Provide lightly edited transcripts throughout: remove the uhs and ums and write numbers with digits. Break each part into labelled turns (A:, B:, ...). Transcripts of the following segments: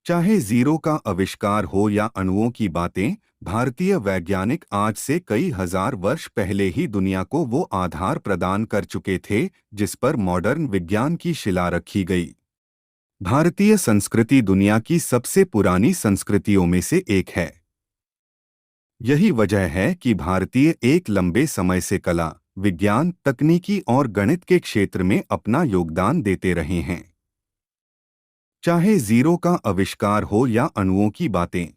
A: चाहे जीरो का आविष्कार हो या अणुओं की बातें, भारतीय वैज्ञानिक आज से कई हजार वर्ष पहले ही दुनिया को वो आधार प्रदान कर चुके थे जिस पर मॉडर्न विज्ञान की शिला रखी गई। भारतीय संस्कृति दुनिया की सबसे पुरानी संस्कृतियों में से एक है। यही वजह है कि भारतीय एक लंबे समय से कला, विज्ञान, तकनीकी और गणित के क्षेत्र में अपना योगदान देते रहे हैं। चाहे जीरो का आविष्कार हो या अणुओं की बातें,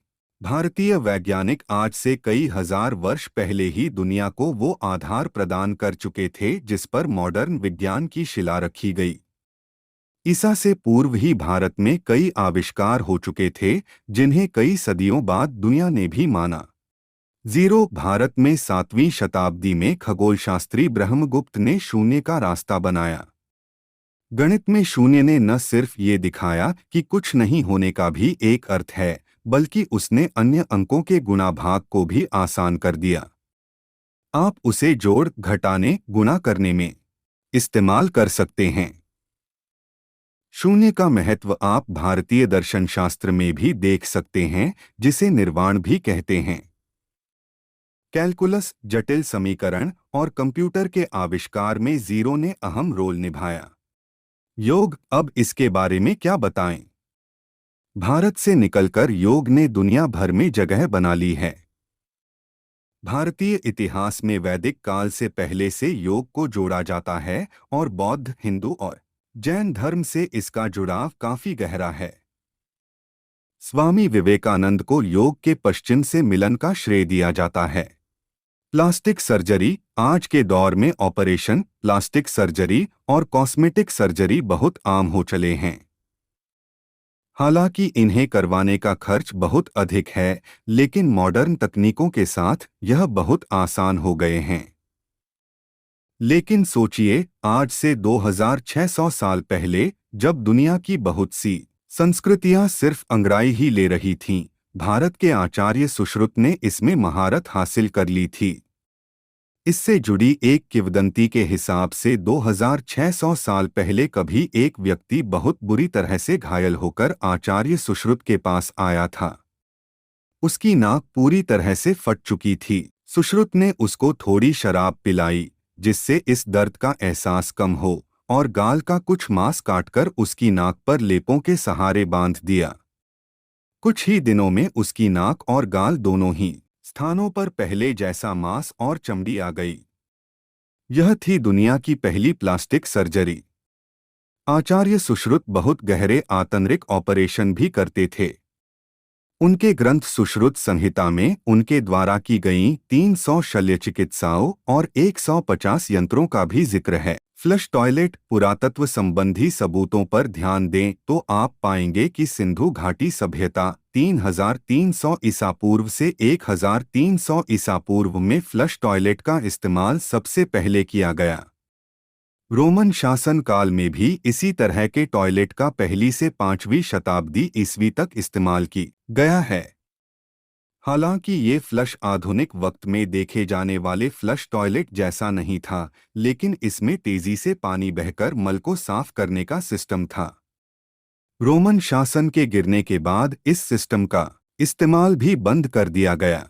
A: भारतीय वैज्ञानिक आज से कई हजार वर्ष पहले ही दुनिया को वो आधार प्रदान कर चुके थे जिस पर मॉडर्न विज्ञान की शिला रखी गई। ईसा से पूर्व ही भारत में कई आविष्कार हो चुके थे जिन्हें कई सदियों बाद दुनिया ने भी माना। जीरो भारत में 7वीं शताब्दी में खगोलशास्त्री ब्रह्मगुप्त ने शून्य का रास्ता बनाया। गणित में शून्य ने न सिर्फ ये दिखाया कि कुछ नहीं होने का भी एक अर्थ है, बल्कि उसने अन्य अंकों के गुणा भाग को भी आसान कर दिया। आप उसे जोड़, घटाने, गुणा करने में इस्तेमाल कर सकते हैं। शून्य का महत्व आप भारतीय दर्शन शास्त्र में भी देख सकते हैं, जिसे निर्वाण भी कहते हैं। कैलकुलस, जटिल समीकरण और कंप्यूटर के आविष्कार में जीरो ने अहम रोल निभाया। योग, अब इसके बारे में क्या बताएं? भारत से निकलकर योग ने दुनिया भर में जगह बना ली है। भारतीय इतिहास में वैदिक काल से पहले से योग को जोड़ा जाता है और बौद्ध, हिंदू और जैन धर्म से इसका जुड़ाव काफी गहरा है। स्वामी विवेकानंद को योग के पश्चिम से मिलन का श्रेय दिया जाता है। प्लास्टिक सर्जरी, आज के दौर में ऑपरेशन, प्लास्टिक सर्जरी और कॉस्मेटिक सर्जरी बहुत आम हो चले हैं। हालांकि इन्हें करवाने का खर्च बहुत अधिक है, लेकिन मॉडर्न तकनीकों के साथ यह बहुत आसान हो गए हैं। लेकिन सोचिए, आज से 2600 साल पहले जब दुनिया की बहुत सी संस्कृतियां सिर्फ अंगड़ाई ही ले रही थीं, भारत के आचार्य सुश्रुत ने इसमें महारत हासिल कर ली थी। इससे जुड़ी एक किंवदंती के हिसाब से 2600 साल पहले कभी एक व्यक्ति बहुत बुरी तरह से घायल होकर आचार्य सुश्रुत के पास आया था। उसकी नाक पूरी तरह से फट चुकी थी। सुश्रुत ने उसको थोड़ी शराब पिलाई, जिससे इस दर्द का एहसास कम हो, और गाल का कुछ मांस काटकर उसकी नाक पर लेपों के सहारे बांध दिया। कुछ ही दिनों में उसकी नाक और गाल दोनों ही स्थानों पर पहले जैसा मांस और चमड़ी आ गई। यह थी दुनिया की पहली प्लास्टिक सर्जरी। आचार्य सुश्रुत बहुत गहरे आंतरिक ऑपरेशन भी करते थे। उनके ग्रंथ सुश्रुत संहिता में उनके द्वारा की गई 300 शल्य चिकित्साओं और 150 यंत्रों का भी जिक्र है। फ्लश टॉयलेट, पुरातत्व संबंधी सबूतों पर ध्यान दें तो आप पाएंगे कि सिंधु घाटी सभ्यता 3300 ईसा पूर्व से 1300 ईसा पूर्व में फ्लश टॉयलेट का इस्तेमाल सबसे पहले किया गया। रोमन शासन काल में भी इसी तरह के टॉयलेट का पहली से 5वीं शताब्दी ईस्वी तक इस्तेमाल की गया है। हालांकि ये फ्लश आधुनिक वक्त में देखे जाने वाले फ्लश टॉयलेट जैसा नहीं था, लेकिन इसमें तेजी से पानी बहकर मल को साफ करने का सिस्टम था। रोमन शासन के गिरने के बाद इस सिस्टम का इस्तेमाल भी बंद कर दिया गया।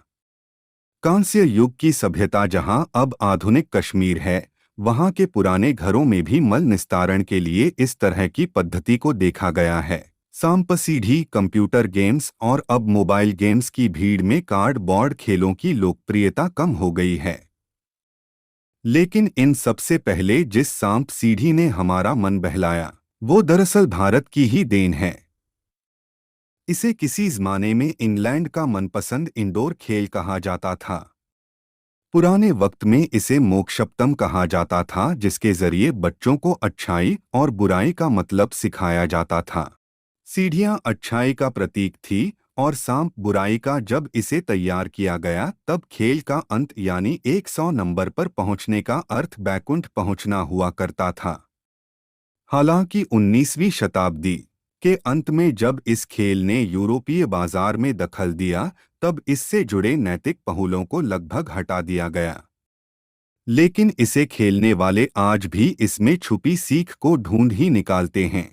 A: कांस्य युग की सभ्यता जहां अब आधुनिक कश्मीर है, वहां के पुराने घरों में भी मल निस्तारण के लिए इस तरह की पद्धति को देखा गया है। सांप-सीढ़ी, कंप्यूटर गेम्स और अब मोबाइल गेम्स की भीड़ में कार्डबोर्ड खेलों की लोकप्रियता कम हो गई है। लेकिन इन सबसे पहले जिस सांप-सीढ़ी ने हमारा मन बहलाया, वो दरअसल भारत की ही देन है। इसे किसी ज़माने में इंग्लैंड का मनपसंद इंडोर खेल कहा जाता था। पुराने वक्त में इसे मोक्षप्तम कहा जाता था, जिसके जरिए बच्चों को अच्छाई और बुराई का मतलब सिखाया जाता था। सीढ़ियां अच्छाई का प्रतीक थी और सांप बुराई का। जब इसे तैयार किया गया तब खेल का अंत यानी 100 नंबर पर पहुंचने का अर्थ बैकुंठ पहुंचना हुआ करता था। हालांकि 19वीं शताब्दी के अंत में जब इस खेल ने यूरोपीय बाजार में दखल दिया, तब इससे जुड़े नैतिक पहलुओं को लगभग हटा दिया गया। लेकिन इसे खेलने वाले आज भी इसमें छुपी सीख को ढूंढ ही निकालते हैं।